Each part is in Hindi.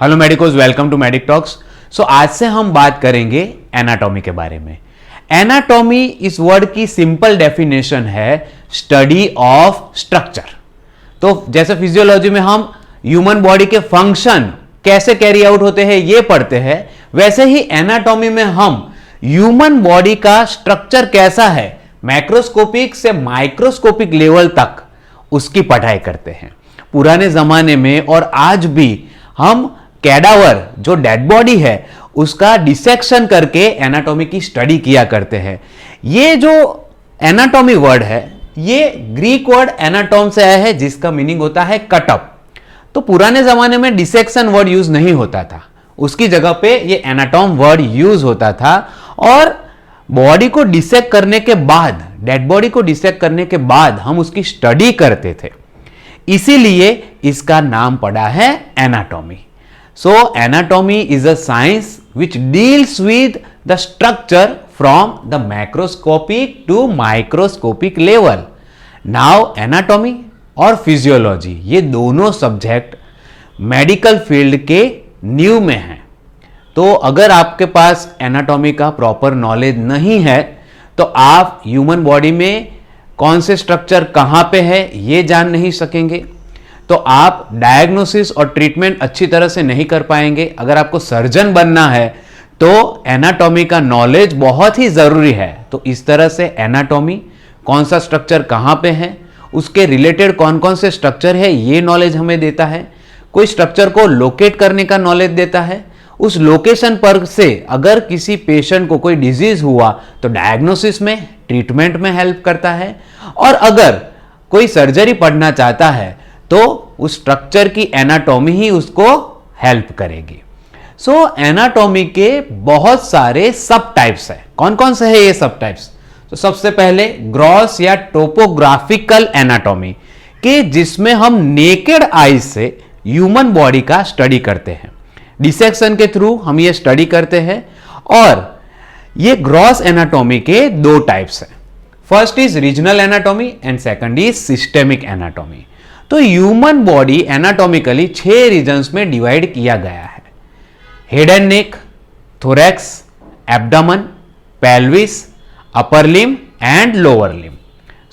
Hello medicos, welcome to Medic Talks. So आज से हम बात करेंगे एनाटॉमी के बारे में। एनाटॉमी इस वर्ड की सिंपल डेफिनेशन है स्टडी ऑफ स्ट्रक्चर। तो जैसे फिजियोलॉजी में हम ह्यूमन बॉडी के फंक्शन कैसे कैरी आउट होते हैं ये पढ़ते हैं, वैसे ही एनाटॉमी में हम ह्यूमन बॉडी का स्ट्रक्चर कैसा है मैक्रोस्कोपिक से माइक्रोस्कोपिक लेवल तक उसकी पढ़ाई करते हैं। पुराने जमाने में और आज भी हम कैडावर जो डेड बॉडी है उसका डिसेक्शन करके एनाटॉमी की स्टडी किया करते हैं। ये जो एनाटॉमी वर्ड है ये ग्रीक वर्ड एनाटॉम से आया है जिसका मीनिंग होता है कटअप। तो पुराने जमाने में डिसेक्शन वर्ड यूज नहीं होता था, उसकी जगह पे ये एनाटॉम वर्ड यूज होता था। और बॉडी को डिसेक्ट करने के बाद, डेड बॉडी को डिसेक्ट करने के बाद हम उसकी स्टडी करते थे, इसीलिए इसका नाम पड़ा है anatomy. So anatomy is a science which deals with the structure from the macroscopic to microscopic level. Now anatomy और फिजियोलॉजी ये दोनों सब्जेक्ट मेडिकल फील्ड के न्यू में हैं। तो अगर आपके पास एनाटॉमी का प्रॉपर नॉलेज नहीं है तो आप ह्यूमन बॉडी में कौन से स्ट्रक्चर कहां पे है ये जान नहीं सकेंगे, तो आप डायग्नोसिस और ट्रीटमेंट अच्छी तरह से नहीं कर पाएंगे। अगर आपको सर्जन बनना है तो एनाटॉमी का नॉलेज बहुत ही जरूरी है। तो इस तरह से एनाटॉमी कौन सा स्ट्रक्चर कहां पे है, उसके रिलेटेड कौन कौन से स्ट्रक्चर है ये नॉलेज हमें देता है। कोई स्ट्रक्चर को लोकेट करने का नॉलेज देता है, उस लोकेशन पर से अगर किसी पेशेंट को कोई डिजीज हुआ तो डायग्नोसिस में, ट्रीटमेंट में हेल्प करता है। और अगर कोई सर्जरी पढ़ना चाहता है तो उस स्ट्रक्चर की एनाटॉमी ही उसको हेल्प करेगी। सो एनाटॉमी के बहुत सारे सब टाइप्स है। कौन कौन से है ये सब टाइप्स? तो सबसे पहले ग्रॉस या टोपोग्राफिकल एनाटॉमी के, जिसमें हम नेकेड आईज से ह्यूमन बॉडी का स्टडी करते हैं। डिसेक्शन के थ्रू हम ये स्टडी करते हैं। और ये ग्रॉस एनाटॉमी के दो टाइप्स हैं। First is regional anatomy and second is systemic anatomy. तो ह्यूमन बॉडी एनाटॉमिकली 6 रीजन्स में डिवाइड किया गया है। Head and neck, thorax, abdomen, pelvis, upper limb and lower limb.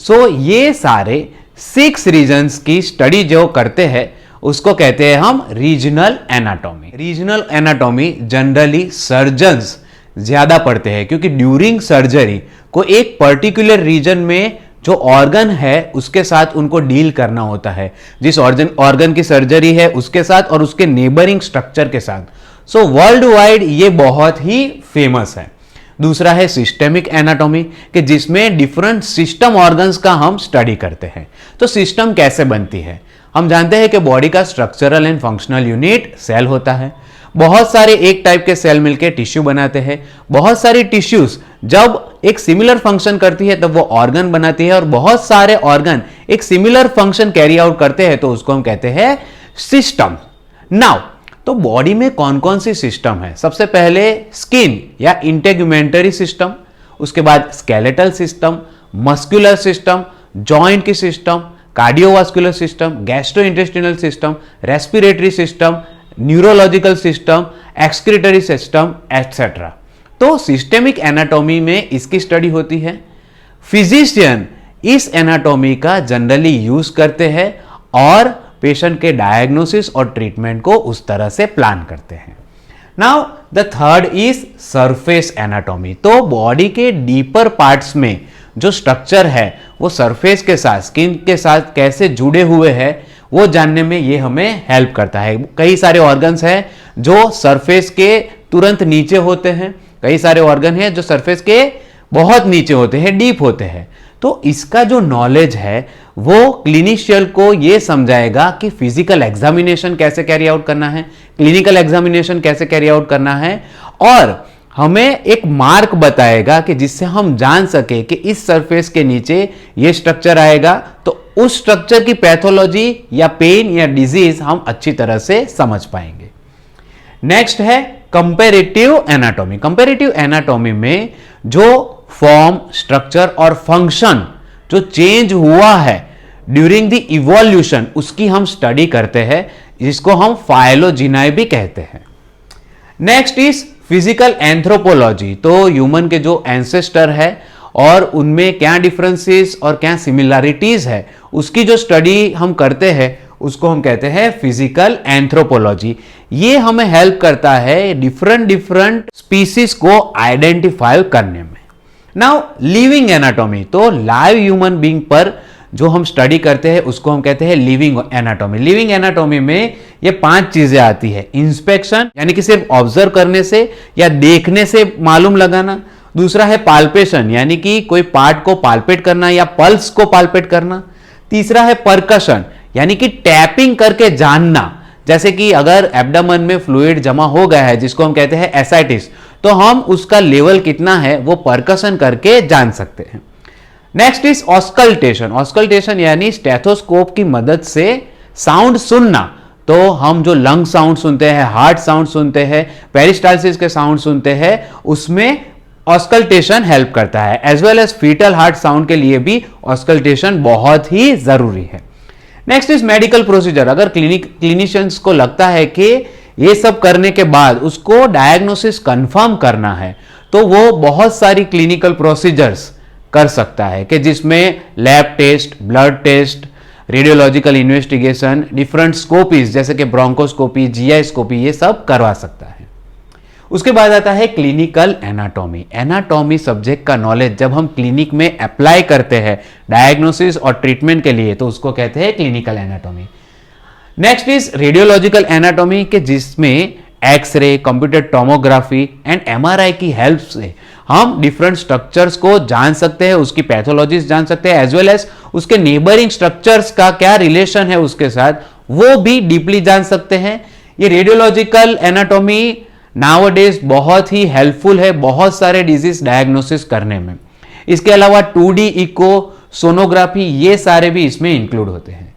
So ये सारे 6 रीजन्स की स्टडी जो करते हैं उसको कहते हैं हम regional anatomy. Regional anatomy generally surgeons ज्यादा पढ़ते हैं क्योंकि ड्यूरिंग सर्जरी को एक पर्टिकुलर रीजन में जो ऑर्गन है उसके साथ उनको डील करना होता है, जिस ऑर्गन की सर्जरी है उसके साथ और उसके नेबरिंग स्ट्रक्चर के साथ। सो वर्ल्ड वाइड ये बहुत ही फेमस है। दूसरा है सिस्टेमिक एनाटॉमी कि जिसमें डिफरेंट सिस्टम ऑर्गन्स का हम स्टडी करते हैं। तो सिस्टम कैसे बनती है? हम जानते हैं कि बॉडी का structural and functional unit cell होता है। बहुत सारे एक टाइप के सेल मिलकर टिश्यू बनाते हैं। बहुत सारी टिश्यूज जब एक सिमिलर फंक्शन करती है तब वो ऑर्गन बनाती है, और बहुत सारे ऑर्गन एक सिमिलर फंक्शन कैरी आउट करते हैं तो उसको हम कहते हैं सिस्टम। नाउ तो बॉडी में कौन कौन सी सिस्टम है? सबसे पहले स्किन या इंटेग्यूमेंटरी सिस्टम, उसके बाद skeletal system, muscular system, joint की system, cardiovascular system, gastrointestinal system, respiratory system, neurological system, excretory system etcetera. तो सिस्टेमिक एनाटॉमी में इसकी स्टडी होती है। फिजिशियन इस एनाटॉमी का जनरली यूज करते हैं और पेशेंट के डायग्नोसिस और ट्रीटमेंट को उस तरह से प्लान करते हैं। Now the third is surface anatomy. तो बॉडी के डीपर पार्ट्स में जो स्ट्रक्चर है वो सरफेस के साथ, स्किन के साथ कैसे जुड़े हुए हैं वो जानने में ये हमें हेल्प करता है। कई सारे ऑर्गन्स हैं जो सरफेस के तुरंत नीचे होते हैं, कई सारे ऑर्गन हैं जो सरफेस के बहुत नीचे होते हैं, डीप होते हैं। तो इसका जो नॉलेज है वो क्लिनिशियल को ये समझाएगा कि फिजिकल एग्जामिनेशन कैसे कैरी आउट करना है, क्लिनिकल एग्जामिनेशन कैसे कैरी आउट करना है, और हमें एक मार्क बताएगा कि जिससे हम जान सके कि इस सरफेस के नीचे ये स्ट्रक्चर आएगा तो उस स्ट्रक्चर की पैथोलॉजी या पेन या डिजीज हम अच्छी तरह से समझ पाएंगे। नेक्स्ट है कंपैरेटिव एनाटॉमी। कंपैरेटिव एनाटॉमी में जो फॉर्म, स्ट्रक्चर और फंक्शन जो चेंज हुआ है ड्यूरिंग द इवोल्यूशन उसकी हम स्टडी करते हैं जिसको हम फाइलोजेनाई भी कहते हैं। Next is physical anthropology. तो ह्यूमन के जो एंसेस्टर है और उनमें क्या डिफरेंसेस और क्या सिमिलैरिटीज है, उसकी जो स्टडी हम करते हैं उसको हम कहते हैं फिजिकल एंथ्रोपोलॉजी। ये हमें हेल्प करता है डिफरेंट स्पीसीज को आइडेंटिफाई करने में। नाउ लिविंग एनाटॉमी, तो लाइव ह्यूमन बीइंग पर जो हम स्टडी करते हैं उसको हम कहते हैं लिविंग एनाटॉमी। लिविंग एनाटॉमी में ये 5 चीजें आती है। इंस्पेक्शन, यानी कि सिर्फ ऑब्जर्व करने से या देखने से मालूम लगाना। दूसरा है पाल्पेशन, यानी कि कोई पार्ट को पाल्पेट करना या पल्स को पाल्पेट करना। तीसरा है परकशन, यानी कि टैपिंग करके जानना, जैसे कि अगर एब्डोमेन में फ्लूइड जमा हो गया है जिसको हम कहते हैं एसाइटिस, तो हम उसका लेवल कितना है वो परकशन करके जान सकते हैं। Next is auscultation. ऑस्कल्टेशन यानी स्टेथोस्कोप की मदद से साउंड सुनना। तो हम जो लंग साउंड सुनते हैं, हार्ट साउंड सुनते हैं, पेरिस्टाल्सिस के साउंड सुनते हैं, उसमें ऑस्कल्टेशन हेल्प करता है। As well as foetal heart sound के लिए भी ऑस्कल्टेशन बहुत ही जरूरी है। Next is medical procedure. अगर क्लिनिशियंस को लगता है कि ये सब करने के बाद उसको डायग्नोसिस कंफर्म करना है, तो वो बहुत सारी क्लिनिकल प्रोसीजर्स कर सकता है कि जिसमें lab test, blood test, radiological investigation, different scopies जैसे कि ब्रोंकोस्कोपी, जीआई स्कोपी, ये सब करवा सकता है। उसके बाद आता है क्लिनिकल एनाटॉमी। एनाटॉमी सब्जेक्ट का नॉलेज जब हम क्लिनिक में अप्लाई करते हैं डायग्नोसिस और ट्रीटमेंट के लिए, तो उसको कहते हैं clinical anatomy. Next is radiological anatomy के जिसमें X ray, computer tomography and MRI की हेल्प से हम डिफरेंट स्ट्रक्चर्स को जान सकते हैं, उसकी पैथोलॉजीज जान सकते हैं, एज वेल एज उसके नेबरिंग स्ट्रक्चर्स का क्या रिलेशन है उसके साथ, वो भी डीपली जान सकते हैं। ये रेडियोलॉजिकल एनाटॉमी नाउअडेज बहुत ही हेल्पफुल है बहुत सारे डिजीज डायग्नोसिस करने में। इसके अलावा 2D इको, सोनोग्राफी, ये सारे भी इसमें इंक्लूड होते हैं।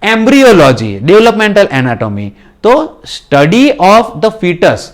एम्ब्रियोलॉजी, डेवलपमेंटल एनाटॉमी, तो study of the foetus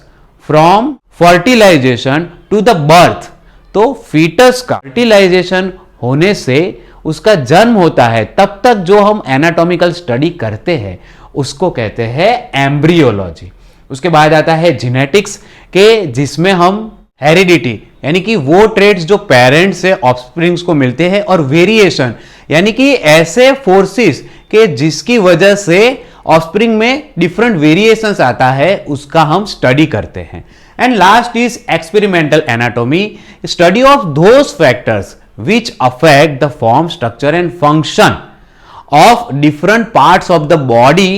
from fertilization to the birth. तो फीटस का फर्टिलाइजेशन होने से उसका जन्म होता है तब तक जो हम एनाटॉमिकल स्टडी करते हैं उसको कहते हैं एम्ब्रियोलॉजी। उसके बाद आता है जेनेटिक्स के जिसमें हम हेरिडिटी, यानी कि वो ट्रेड्स जो पेरेंट्स से ऑफस्प्रिंग्स को मिलते हैं, और वेरिएशन, यानी कि ऐसे फोर्सेस के जिसकी वजह से ऑफस्प्रिंग में डिफरेंट वेरिएशंस आता है, उसका हम स्टडी करते हैं। And last is experimental anatomy, study of those factors which affect the form, structure and function of different parts of the body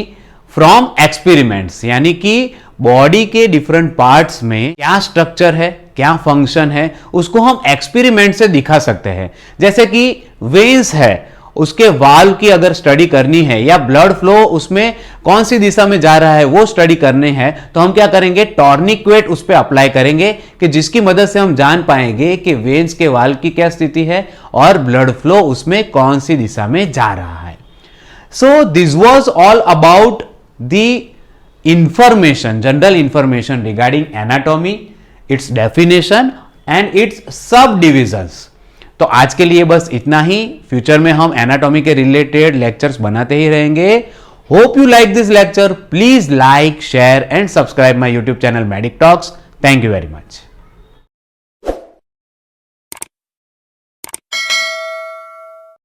from experiments। यानी कि बॉडी के डिफरेंट पार्ट्स में क्या स्ट्रक्चर है, क्या फंक्शन है, उसको हम एक्सपेरिमेंट से दिखा सकते हैं। जैसे कि वेन्स है, उसके वाल्व की अगर स्टडी करनी है, या ब्लड फ्लो उसमें कौन सी दिशा में जा रहा है वो स्टडी करने हैं, तो हम क्या करेंगे, टॉर्निक्वेट उस पर अप्लाई करेंगे कि जिसकी मदद से हम जान पाएंगे कि वेन्स के वाल्व की क्या स्थिति है और ब्लड फ्लो उसमें कौन सी दिशा में जा रहा है। So this was all about the information, general information regarding anatomy, it's definition and it's सब डिविजन्स। तो आज के लिए बस इतना ही। फ्यूचर में हम एनाटॉमी के रिलेटेड लेक्चर्स बनाते ही रहेंगे। Hope you like this lecture. Please like, share and subscribe my YouTube channel medic talks. Thank you very much.